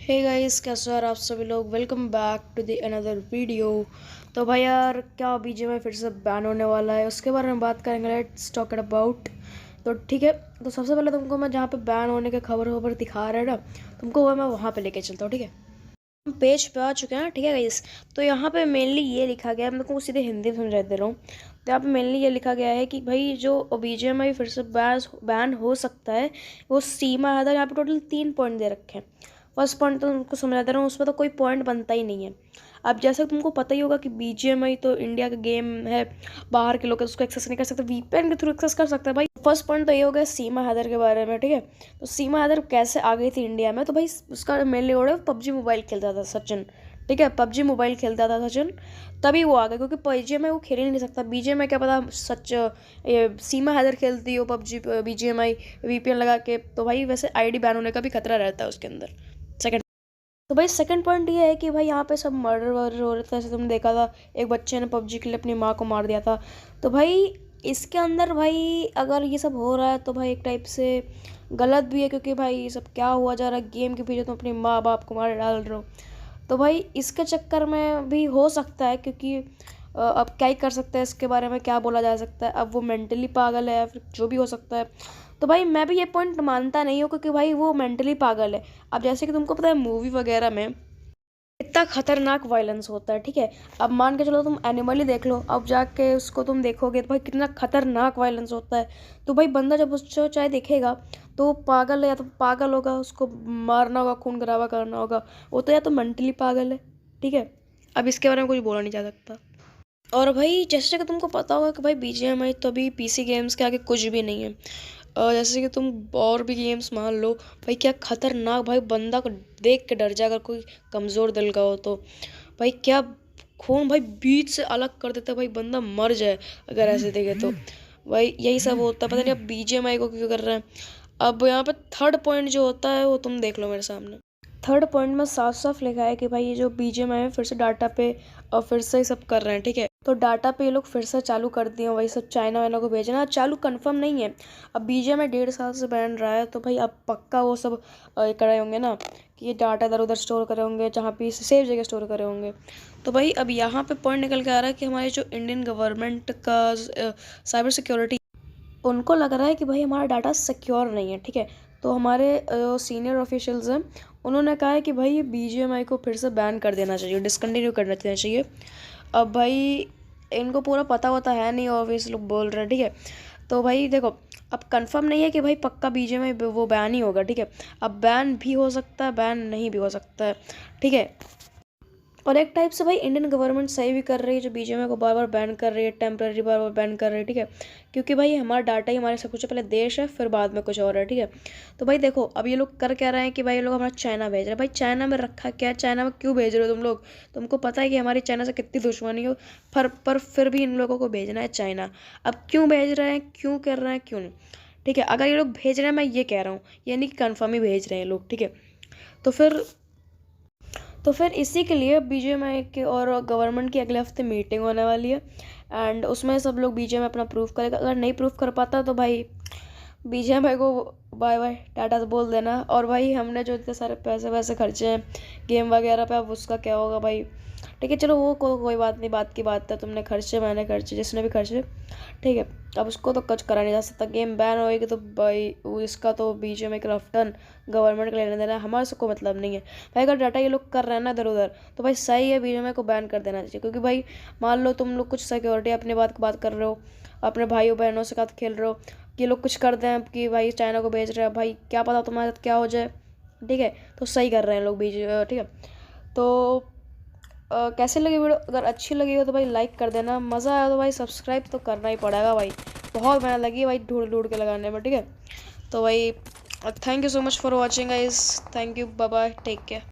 Hey guys, कैसे हो यार आप सभी लोग। Welcome back to the another video. तो भाई यार, क्या बीजीएमआई फिर से बैन होने वाला है, उसके बारे में बात करेंगे। Let's talk about. तो ठीक है, तो सबसे पहले तुमको मैं जहाँ पे बैन होने के खबर दिखा रहा है ना, तुमको वो मैं वहाँ पे लेके चलता हूँ। ठीक है, हम पेज पे आ चुके हैं। ठीक है गाइस, तो यहाँ पे मेनली ये लिखा गया है, मैं तुमको सीधे हिंदी में समझा दे रहा हूँ। तो यहाँ पे मेनली ये लिखा गया है कि भाई जो बीजीएमआई फिर से बैन हो सकता है, वो सीमा है। यहाँ पे टोटल 3 पॉइंट दे रखे हैं। फर्स्ट पॉइंट तो तुमको समझा दे रहा हूँ, उसमें तो कोई पॉइंट बनता ही नहीं है। अब जैसे तुमको पता ही होगा कि बीजीएमआई तो इंडिया का गेम है, बाहर के लोग उसको एक्सेस नहीं कर सकते, वीपीएन के थ्रू एक्सेस कर सकते हैं भाई। फर्स्ट पॉइंट तो ये हो गया सीमा हैदर के बारे में। ठीक है, तो सीमा हैदर कैसे आ गई थी इंडिया में, तो भाई उसका मेनली ऑर्डर पबजी मोबाइल खेलता था सचिन। ठीक है, पबजी मोबाइल खेलता था सचिन, तभी वो आ गया। क्योंकि बीजीएमआई वो खेल ही नहीं सकता। बीजीएमआई क्या पता सच ये सीमा हैदर खेलती हो पबजी बीजीएमआई वीपीएन लगा के, तो भाई वैसे आईडी बैन होने का भी खतरा रहता है उसके अंदर। सेकंड, तो भाई सेकंड पॉइंट ये है कि भाई यहाँ पे सब मर्डर वर्डर हो रहा था। जैसे तुमने देखा था, एक बच्चे ने पबजी के लिए अपनी माँ को मार दिया था। तो भाई इसके अंदर भाई अगर ये सब हो रहा है तो भाई एक टाइप से गलत भी है। क्योंकि भाई ये सब क्या हुआ जा रहा है, गेम के पीछे तुम अपने माँ बाप को मार डाल रहे हो। तो भाई इसके चक्कर में भी हो सकता है, क्योंकि अब क्या ही कर सकते हैं, इसके बारे में क्या बोला जा सकता है। अब वो मेंटली पागल है या फिर जो भी हो सकता है। तो भाई मैं भी ये पॉइंट मानता नहीं हूँ, क्योंकि भाई वो मेंटली पागल है। अब जैसे कि तुमको पता है मूवी वगैरह में इतना खतरनाक वायलेंस होता है। ठीक है, अब मान के चलो तुम एनिमल ही देख लो, अब जाके उसको तुम देखोगे तो भाई कितना खतरनाक वायलेंस होता है। तो भाई बंदा जब उसको चाहे देखेगा तो वो पागल है, या तो पागल होगा, उसको मारना होगा, खून खराबा करना होगा। वो तो या तो मेंटली पागल है। ठीक है, अब इसके बारे में कुछ बोला नहीं जा सकता। और भाई जैसे कि तुमको पता होगा कि भाई बीजीएमआई तो अभी पीसी गेम्स के आगे कुछ भी नहीं है। जैसे कि तुम और भी गेम्स मान लो, भाई क्या खतरनाक, भाई बंदा को देख के डर जाए अगर कोई कमज़ोर दिल का हो तो। भाई क्या खून भाई बीच से अलग कर देता है, भाई बंदा मर जाए अगर ऐसे देखे तो। भाई यही सब होता है, पता नहीं अब बीजीएमआई को क्यों कर रहे हैं। अब यहाँ पे थर्ड पॉइंट जो होता है वो तुम देख लो मेरे सामने। थर्ड पॉइंट में साफ साफ लिखा है कि भाई ये जो बीजीएमआई है फिर से डाटा पे और फिर से ये सब कर रहे हैं। ठीक है, तो डाटा पे ये लोग फिर से चालू कर दिए हैं, वही सब चाइना वाइना को भेजना। चालू कंफर्म नहीं है। अब बीजीएमआई 1.5 साल से बैन रहा है, तो भाई अब पक्का वो सब करे होंगे ना, कि ये डाटा इधर उधर स्टोर करे होंगे, जहाँ पे सेफ जगह स्टोर करे होंगे। तो भाई अब यहाँ पे पॉइंट निकल के आ रहा है कि हमारे जो इंडियन गवर्नमेंट का साइबर सिक्योरिटी, उनको लग रहा है कि भाई हमारा डाटा सिक्योर नहीं है। ठीक है, तो हमारे सीनियर ऑफिशियल्स हैं, उन्होंने कहा है कि भाई ये बीजीएमआई को फिर से बैन कर देना चाहिए, डिसकंटिन्यू कर देना चाहिए। अब भाई इनको पूरा पता होता है नहीं, ऑब्वियस लोग बोल रहे हैं। ठीक है, तो भाई देखो, अब कंफर्म नहीं है कि भाई पक्का बीजीएमआई वो बैन ही होगा। ठीक है, अब बैन भी हो सकता है, बैन नहीं भी हो सकता है। ठीक है, और एक टाइप से भाई इंडियन गवर्नमेंट सही भी कर रही है, जो बीजीएमआई को बार बार बैन कर रही है, टेम्पररी बार बार बैन कर रही है। ठीक है, क्योंकि भाई हमारा डाटा ही हमारे सब कुछ, पहले देश है फिर बाद में कुछ और है। ठीक है, तो भाई देखो अब ये लोग कर क्या रहे हैं कि भाई ये लोग हमारा चाइना भेज रहे हैं। भाई चाइना में रखा क्या, चाइना में क्यों भेज रहे हो तुम लोग, तुमको पता है कि हमारी चाइना से कितनी दुश्मनी हो, पर फिर भी इन लोगों को भेजना है चाइना। अब क्यों भेज रहे हैं, क्यों कर रहे हैं, क्यों नहीं। ठीक है, अगर ये लोग भेज रहे हैं, मैं ये कह रहा हूँ, ये नहीं कि कन्फर्म ही भेज रहे हैं लोग। ठीक है, तो फिर इसी के लिए बीजीएमआई के और गवर्नमेंट की अगले हफ्ते मीटिंग होने वाली है। एंड उसमें सब लोग बीजीएमआई अपना प्रूफ करेगा। अगर नहीं प्रूफ कर पाता तो भाई बीजीएमआई को बाय बाय टाटा से बोल देना। और भाई हमने जो इतने सारे पैसे वैसे खर्चे हैं गेम वगैरह पे, अब उसका क्या होगा भाई। ठीक है, चलो वो कोई बात नहीं, बात की बात है, तुमने खर्चे मैंने खर्चे जिसने भी खर्चे। ठीक है, अब उसको तो कुछ करा नहीं जा सकता। गेम बैन होएगी तो भाई इसका तो बीजीएमआई का रफ्टन गवर्नमेंट को लेने देना है, हमारे से कोई मतलब नहीं है। भाई अगर डाटा ये लोग कर रहे हैं ना इधर उधर, तो भाई सही है, बीजीएमआई को बैन कर देना चाहिए। क्योंकि भाई मान लो तुम लोग कुछ सिक्योरिटी अपनी बात कर रहे हो, अपने भाइयों बहनों से साथ खेल रहे हो, ये लोग कुछ कर दें कि भाई चाइना को भेज रहे हैं, भाई क्या पता तुम्हारे साथ क्या हो जाए। ठीक है, तो सही कर रहे हैं लोग बीज। ठीक है, तो कैसे लगी वीडियो, अगर अच्छी लगी हो तो भाई लाइक कर देना, मज़ा आया तो भाई सब्सक्राइब तो करना ही पड़ेगा भाई, बहुत मेहनत लगी है भाई ढूंढ ढूंढ के लगाने में। ठीक है, तो भाई thank you so much for watching guys, thank you, bye bye, take care.